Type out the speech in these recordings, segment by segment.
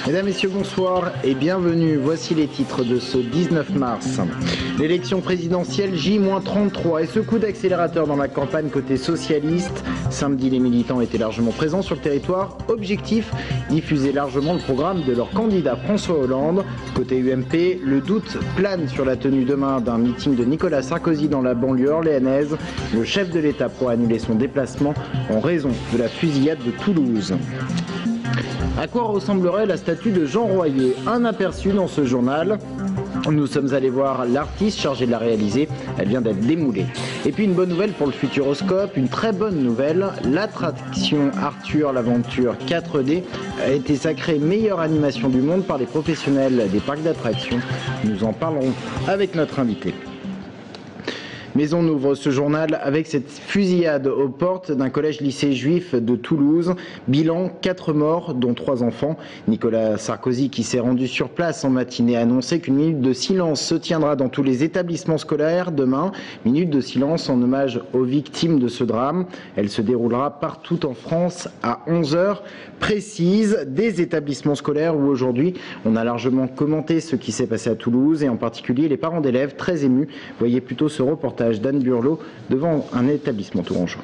Mesdames, Messieurs, bonsoir et bienvenue. Voici les titres de ce 19 mars. L'élection présidentielle J-33 et ce coup d'accélérateur dans la campagne côté socialiste. Samedi, les militants étaient largement présents sur le territoire. Objectif, diffuser largement le programme de leur candidat François Hollande. Côté UMP, le doute plane sur la tenue demain d'un meeting de Nicolas Sarkozy dans la banlieue orléanaise. Le chef de l'État pourra annuler son déplacement en raison de la fusillade de Toulouse. À quoi ressemblerait la statue de Jean Royer? Un aperçu dans ce journal. Nous sommes allés voir l'artiste chargé de la réaliser. Elle vient d'être démoulée. Et puis une bonne nouvelle pour le Futuroscope, une très bonne nouvelle. L'attraction Arthur l'aventure 4D a été sacrée meilleure animation du monde par les professionnels des parcs d'attractions. Nous en parlerons avec notre invité. Mais on ouvre ce journal avec cette fusillade aux portes d'un collège-lycée juif de Toulouse. Bilan, 4 morts, dont 3 enfants. Nicolas Sarkozy, qui s'est rendu sur place en matinée, a annoncé qu'une minute de silence se tiendra dans tous les établissements scolaires demain. Minute de silence en hommage aux victimes de ce drame. Elle se déroulera partout en France à 11h précises. Des établissements scolaires où aujourd'hui on a largement commenté ce qui s'est passé à Toulouse et en particulier les parents d'élèves très émus. Voyez plutôt ce reportage d'Anne Burlot devant un établissement tourangeau.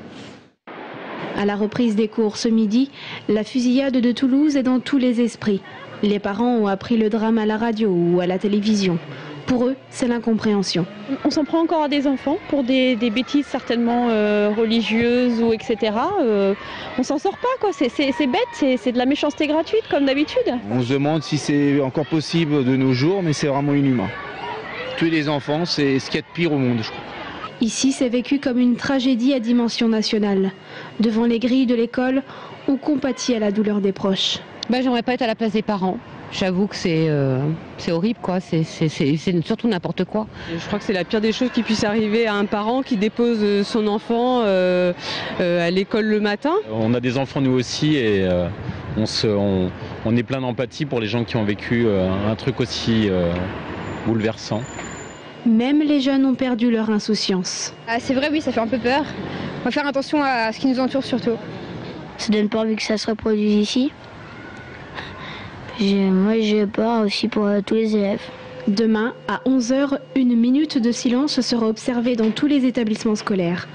À la reprise des cours ce midi, la fusillade de Toulouse est dans tous les esprits. Les parents ont appris le drame à la radio ou à la télévision. Pour eux, c'est l'incompréhension. On s'en prend encore à des enfants pour des bêtises certainement religieuses ou etc. On s'en sort pas quoi, c'est bête, c'est de la méchanceté gratuite comme d'habitude. On se demande si c'est encore possible de nos jours, mais c'est vraiment inhumain. Tuer des enfants, c'est ce qu'il y a de pire au monde, je crois. Ici, c'est vécu comme une tragédie à dimension nationale. Devant les grilles de l'école, on compatit à la douleur des proches. J'aimerais pas être à la place des parents. J'avoue que c'est horrible, quoi. C'est surtout n'importe quoi. Je crois que c'est la pire des choses qui puisse arriver à un parent qui dépose son enfant à l'école le matin. On a des enfants nous aussi et on est plein d'empathie pour les gens qui ont vécu un truc aussi bouleversant. Même les jeunes ont perdu leur insouciance. C'est vrai, oui, ça fait un peu peur. On va faire attention à ce qui nous entoure surtout. Ça donne pas envie que ça se reproduise ici. Moi, j'ai peur aussi pour tous les élèves. Demain, à 11h, une minute de silence sera observée dans tous les établissements scolaires,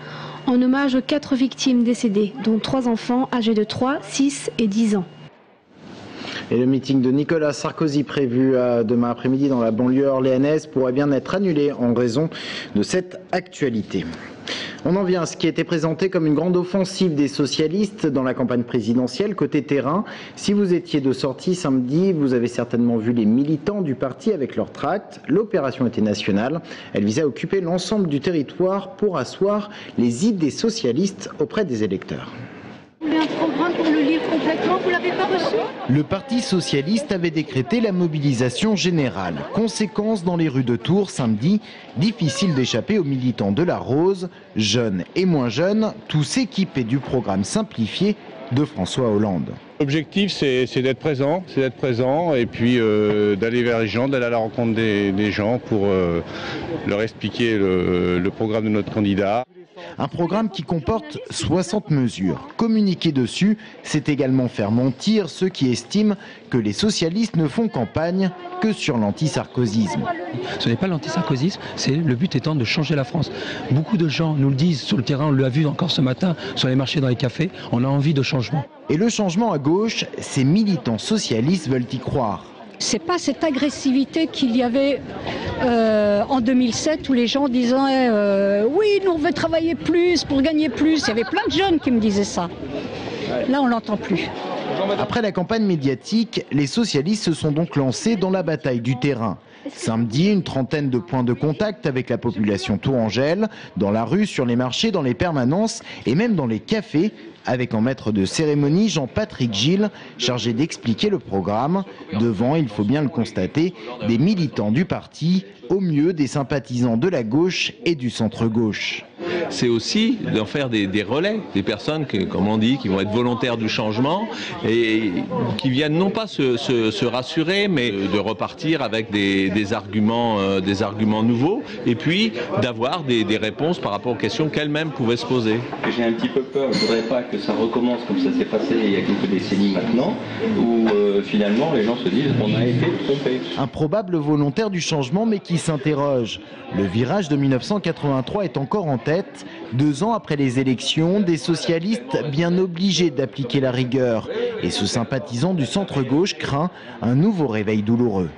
en hommage aux 4 victimes décédées, dont 3 enfants âgés de 3, 6 et 10 ans. Et le meeting de Nicolas Sarkozy prévu demain après-midi dans la banlieue orléanaise pourrait bien être annulé en raison de cette actualité. On en vient à ce qui était présenté comme une grande offensive des socialistes dans la campagne présidentielle côté terrain. Si vous étiez de sortie samedi, vous avez certainement vu les militants du parti avec leurs tracts. L'opération était nationale. Elle visait à occuper l'ensemble du territoire pour asseoir les idées socialistes auprès des électeurs. Un programme pour le lire complètement, vous l'avez pas reçu? Le Parti socialiste avait décrété la mobilisation générale. Conséquence dans les rues de Tours samedi, difficile d'échapper aux militants de la Rose, jeunes et moins jeunes, tous équipés du programme simplifié de François Hollande. L'objectif c'est d'être présent et puis d'aller vers les gens, d'aller à la rencontre des gens pour leur expliquer le programme de notre candidat. Un programme qui comporte 60 mesures. Communiquer dessus, c'est également faire mentir ceux qui estiment que les socialistes ne font campagne que sur l'antisarkozisme. Ce n'est pas l'antisarkozisme, le but étant de changer la France. Beaucoup de gens nous le disent sur le terrain, on l'a vu encore ce matin sur les marchés, dans les cafés, on a envie de changement. Et le changement à gauche, ces militants socialistes veulent y croire. C'est pas cette agressivité qu'il y avait en 2007 où les gens disaient oui, nous on veut travailler plus pour gagner plus. Il y avait plein de jeunes qui me disaient ça. Là, on l'entend plus. Après la campagne médiatique, les socialistes se sont donc lancés dans la bataille du terrain. Samedi, une trentaine de points de contact avec la population tourangelle, dans la rue, sur les marchés, dans les permanences et même dans les cafés, avec en maître de cérémonie Jean-Patrick Gilles, chargé d'expliquer le programme. Devant, il faut bien le constater, des militants du parti, au mieux des sympathisants de la gauche et du centre-gauche. c'est aussi d'en faire des relais, des personnes comme on dit, qui vont être volontaires du changement et qui viennent non pas se rassurer, mais de repartir avec des arguments nouveaux et puis d'avoir des réponses par rapport aux questions qu'elles-mêmes pouvaient se poser. J'ai un petit peu peur, je ne voudrais pas que ça recommence comme ça s'est passé il y a quelques décennies maintenant, où finalement les gens se disent on a été trompés. Un probable volontaire du changement mais qui s'interroge. Le virage de 1983 est encore en tête. 2 ans après les élections, des socialistes bien obligés d'appliquer la rigueur. Et ce sympathisant du centre-gauche craint un nouveau réveil douloureux.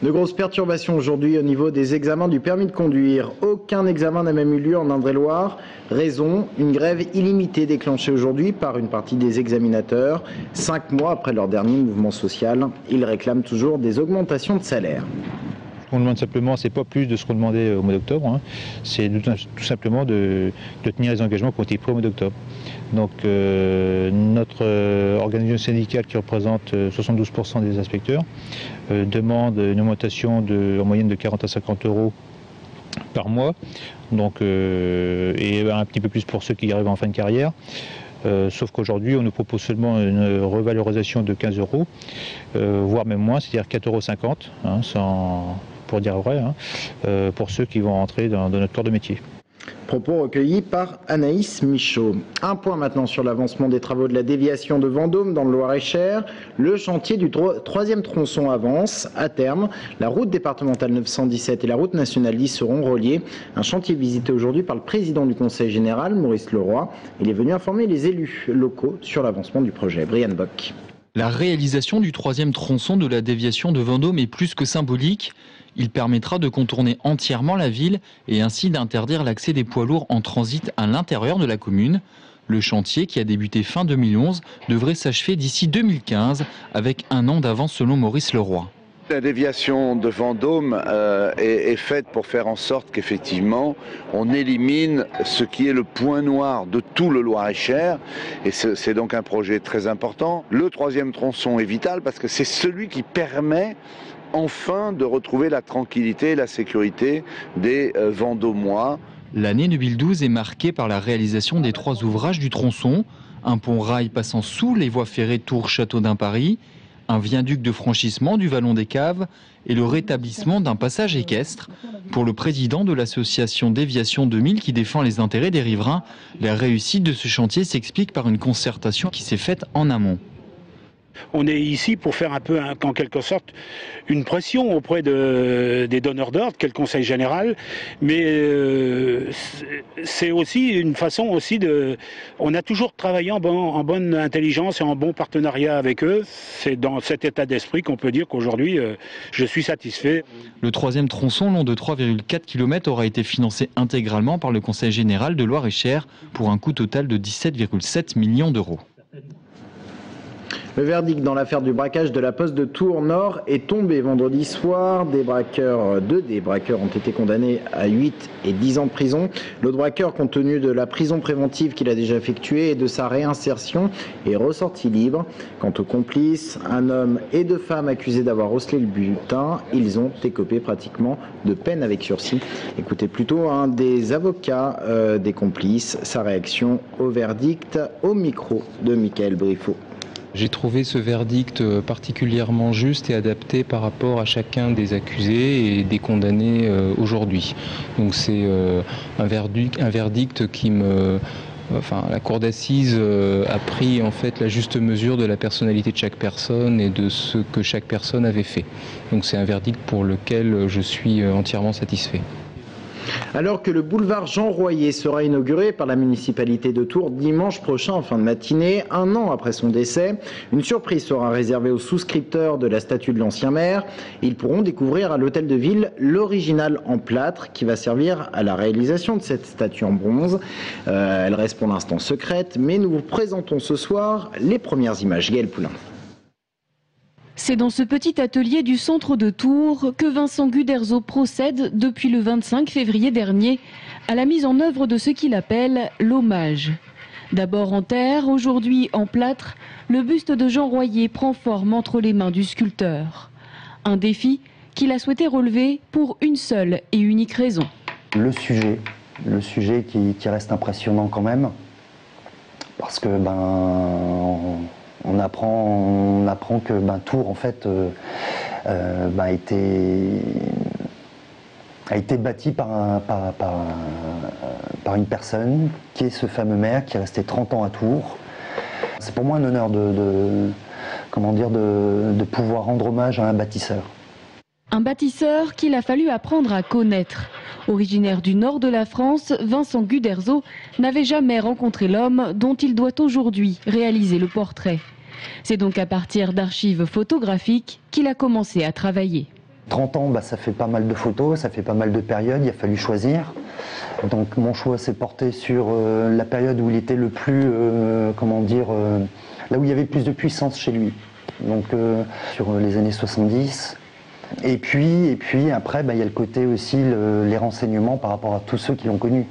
De grosses perturbations aujourd'hui au niveau des examens du permis de conduire. Aucun examen n'a même eu lieu en Indre-et-Loire. Raison, une grève illimitée déclenchée aujourd'hui par une partie des examinateurs. 5 mois après leur dernier mouvement social, ils réclament toujours des augmentations de salaire. Ce qu'on demande simplement, c'est pas plus de ce qu'on demandait au mois d'octobre, c'est tout simplement de tenir les engagements qui ont été pris au mois d'octobre. Donc notre organisation syndicale qui représente 72% des inspecteurs demande une augmentation en moyenne de 40 à 50 euros par mois, donc, et un petit peu plus pour ceux qui arrivent en fin de carrière. Sauf qu'aujourd'hui, on nous propose seulement une revalorisation de 15 euros, voire même moins, c'est-à-dire 4,50 €, pour dire vrai, pour ceux qui vont rentrer dans notre corps de métier. Propos recueillis par Anaïs Michaud. Un point maintenant sur l'avancement des travaux de la déviation de Vendôme dans le Loir-et-Cher. Le chantier du 3e tronçon avance. À terme, la route départementale 917 et la route nationale 10 seront reliées. Un chantier visité aujourd'hui par le président du Conseil général, Maurice Leroy. Il est venu informer les élus locaux sur l'avancement du projet. Brian Bock. La réalisation du 3e tronçon de la déviation de Vendôme est plus que symbolique. Il permettra de contourner entièrement la ville et ainsi d'interdire l'accès des poids lourds en transit à l'intérieur de la commune. Le chantier, qui a débuté fin 2011, devrait s'achever d'ici 2015, avec 1 an d'avance selon Maurice Leroy. La déviation de Vendôme est faite pour faire en sorte qu'effectivement on élimine ce qui est le point noir de tout le Loir-et-Cher, et c'est donc un projet très important. Le 3e tronçon est vital parce que c'est celui qui permet enfin de retrouver la tranquillité et la sécurité des Vendômois. L'année 2012 est marquée par la réalisation des 3 ouvrages du tronçon, un pont-rail passant sous les voies ferrées Tours-Châteaudun-Paris, un viaduc de franchissement du Vallon des Caves et le rétablissement d'un passage équestre. Pour le président de l'association Déviation 2000 qui défend les intérêts des riverains, la réussite de ce chantier s'explique par une concertation qui s'est faite en amont. On est ici pour faire un peu, en quelque sorte, une pression auprès des donneurs d'ordre, qu'est le Conseil général, mais c'est aussi une façon aussi de... On a toujours travaillé en bonne intelligence et en bon partenariat avec eux. C'est dans cet état d'esprit qu'on peut dire qu'aujourd'hui, je suis satisfait. Le 3e tronçon, long de 3,4 km, aura été financé intégralement par le Conseil général de Loir-et-Cher pour un coût total de 17,7 millions d'euros. Le verdict dans l'affaire du braquage de la poste de Tours Nord est tombé vendredi soir. 2 des braqueurs ont été condamnés à 8 et 10 ans de prison. L'autre braqueur, compte tenu de la prison préventive qu'il a déjà effectuée et de sa réinsertion, est ressorti libre. Quant aux complices, un homme et 2 femmes accusés d'avoir recelé le butin, ils ont écopé pratiquement de peine avec sursis. Écoutez plutôt un des avocats des complices, sa réaction au verdict au micro de Michael Briffaut. J'ai trouvé ce verdict particulièrement juste et adapté par rapport à chacun des accusés et des condamnés aujourd'hui. Donc c'est un verdict qui me... Enfin, la cour d'assises a pris en fait la juste mesure de la personnalité de chaque personne et de ce que chaque personne avait fait. Donc c'est un verdict pour lequel je suis entièrement satisfait. Alors que le boulevard Jean Royer sera inauguré par la municipalité de Tours dimanche prochain en fin de matinée, 1 an après son décès, une surprise sera réservée aux souscripteurs de la statue de l'ancien maire. Ils pourront découvrir à l'hôtel de ville l'original en plâtre qui va servir à la réalisation de cette statue en bronze. Elle reste pour l'instant secrète, mais nous vous présentons ce soir les premières images. Gaël Poulain. C'est dans ce petit atelier du centre de Tours que Vincent Guderzo procède depuis le 25 février dernier à la mise en œuvre de ce qu'il appelle l'hommage. D'abord en terre, aujourd'hui en plâtre, le buste de Jean Royer prend forme entre les mains du sculpteur. Un défi qu'il a souhaité relever pour une seule et unique raison. Le sujet qui reste impressionnant quand même, parce que on apprend que Tours en fait a été bâti par une personne qui est ce fameux maire qui est resté 30 ans à Tours. C'est pour moi un honneur de pouvoir rendre hommage à un bâtisseur. Un bâtisseur qu'il a fallu apprendre à connaître. Originaire du nord de la France, Vincent Guderzo n'avait jamais rencontré l'homme dont il doit aujourd'hui réaliser le portrait. C'est donc à partir d'archives photographiques qu'il a commencé à travailler. 30 ans, ça fait pas mal de photos, ça fait pas mal de périodes, il a fallu choisir. Donc mon choix s'est porté sur la période où il était le plus, là où il y avait plus de puissance chez lui. Donc sur les années 70. Et puis après, il y a le côté aussi, les renseignements par rapport à tous ceux qui l'ont connu,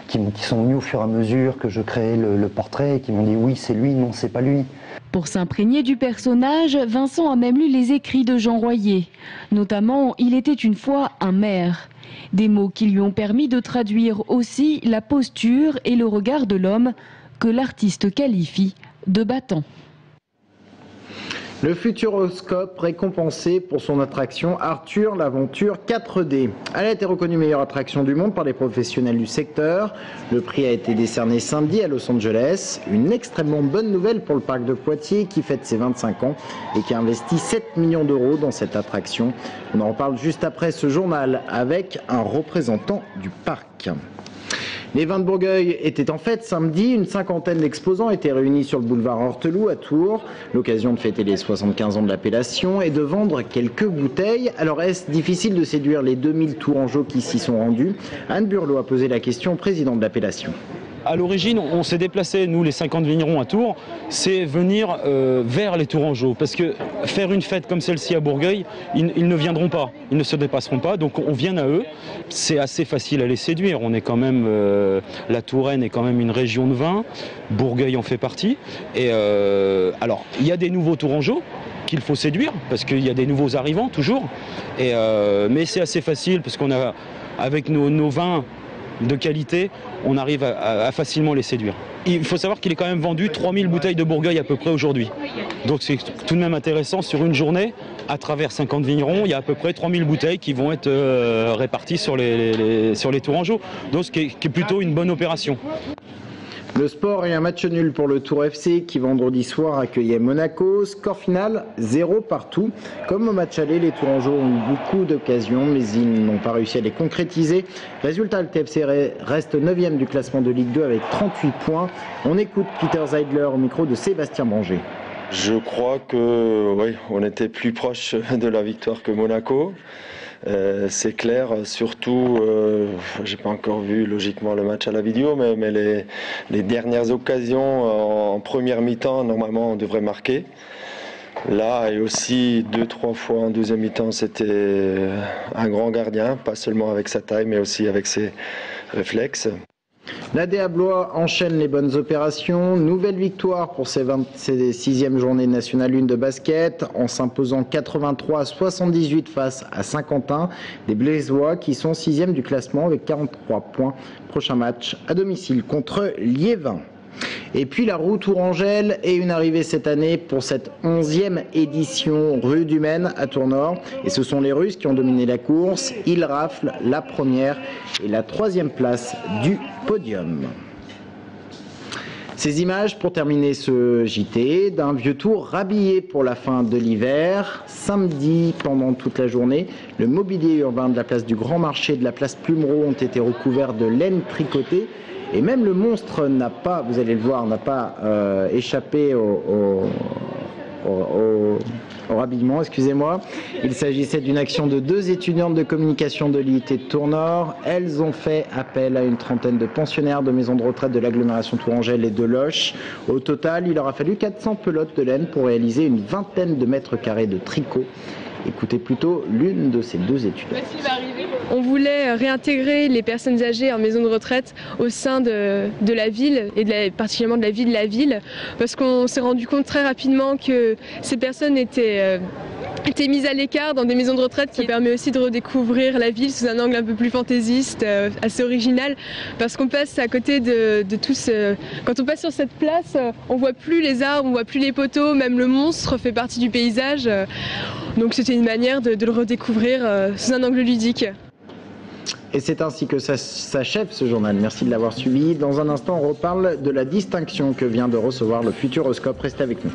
qui sont venus au fur et à mesure que je créais le portrait et qui m'ont dit oui c'est lui, non c'est pas lui. Pour s'imprégner du personnage, Vincent a même lu les écrits de Jean Royer. Notamment, il était une fois un maire. Des mots qui lui ont permis de traduire aussi la posture et le regard de l'homme que l'artiste qualifie de battant. Le Futuroscope récompensé pour son attraction Arthur l'aventure 4D. Elle a été reconnue meilleure attraction du monde par les professionnels du secteur. Le prix a été décerné samedi à Los Angeles. Une extrêmement bonne nouvelle pour le parc de Poitiers qui fête ses 25 ans et qui a investi 7 millions d'euros dans cette attraction. On en reparle juste après ce journal avec un représentant du parc. Les vins de Bourgueil étaient en fête samedi. Une cinquantaine d'exposants étaient réunis sur le boulevard Horteloup à Tours. L'occasion de fêter les 75 ans de l'appellation et de vendre quelques bouteilles. Alors est-ce difficile de séduire les 2000 Tourangeaux qui s'y sont rendus? Anne Burlot a posé la question au président de l'appellation. À l'origine, on s'est déplacé, nous les 50 vignerons à Tours, c'est venir vers les Tourangeaux. Parce que faire une fête comme celle-ci à Bourgueil, ils ne viendront pas, ils ne se dépasseront pas, donc on vient à eux. C'est assez facile à les séduire, on est quand même, la Touraine est quand même une région de vin, Bourgueil en fait partie. Et alors, il y a des nouveaux Tourangeaux qu'il faut séduire, parce qu'il y a des nouveaux arrivants toujours. Mais c'est assez facile, parce qu'on a, avec nos vins de qualité, on arrive à facilement les séduire. Il faut savoir qu'il est quand même vendu 3000 bouteilles de Bourgueil à peu près aujourd'hui. Donc c'est tout de même intéressant, sur une journée, à travers 50 vignerons, il y a à peu près 3000 bouteilles qui vont être réparties sur les Tourangeaux. Donc ce qui est plutôt une bonne opération. Le sport et un match nul pour le Tour FC qui vendredi soir accueillait Monaco. Score final 0 partout. Comme au match aller, les Tourangeaux ont eu beaucoup d'occasions mais ils n'ont pas réussi à les concrétiser. Résultat, le TFC reste 9e du classement de Ligue 2 avec 38 points. On écoute Peter Zeidler au micro de Sébastien Branger. Je crois que oui, on était plus proche de la victoire que Monaco. C'est clair, surtout, j'ai pas encore vu logiquement le match à la vidéo, mais les dernières occasions en première mi-temps, normalement on devrait marquer. Là, et aussi 2-3 fois en deuxième mi-temps, c'était un grand gardien, pas seulement avec sa taille, mais aussi avec ses réflexes. L'ADA Blois enchaîne les bonnes opérations. Nouvelle victoire pour ses 26e journée nationale 1 de basket en s'imposant 83-78 face à Saint-Quentin. Des Blaisois qui sont 6e du classement avec 43 points. Prochain match à domicile contre Liévin. Et puis la roue Tourangelle et une arrivée cette année pour cette 11e édition rue du Maine à Tournord. Et ce sont les Russes qui ont dominé la course. Ils raflent la première et la 3e place du podium. Ces images pour terminer ce JT d'un vieux Tour rhabillé pour la fin de l'hiver. Samedi, pendant toute la journée, le mobilier urbain de la place du Grand Marché et de la place Plumereau ont été recouverts de laine tricotée. Et même le monstre n'a pas, vous allez le voir, n'a pas échappé au rhabillement, excusez-moi. Il s'agissait d'une action de 2 étudiantes de communication de l'IUT de Tournord. Elles ont fait appel à une trentaine de pensionnaires de maisons de retraite de l'agglomération Tourangelle et de Loches. Au total, il leur a fallu 400 pelotes de laine pour réaliser une vingtaine de mètres carrés de tricot. Écoutez plutôt l'une de ces 2 étudiantes. On voulait réintégrer les personnes âgées en maison de retraite au sein de la ville et particulièrement de la vie de la ville parce qu'on s'est rendu compte très rapidement que ces personnes étaient été mise à l'écart dans des maisons de retraite, qui permet aussi de redécouvrir la ville sous un angle un peu plus fantaisiste, assez original, parce qu'on passe à côté de tout ce... Quand on passe sur cette place, on voit plus les arbres, on voit plus les poteaux, même le monstre fait partie du paysage. Donc c'était une manière de le redécouvrir sous un angle ludique. Et c'est ainsi que ça s'achève ce journal. Merci de l'avoir suivi. Dans un instant, on reparle de la distinction que vient de recevoir le Futuroscope. Restez avec nous.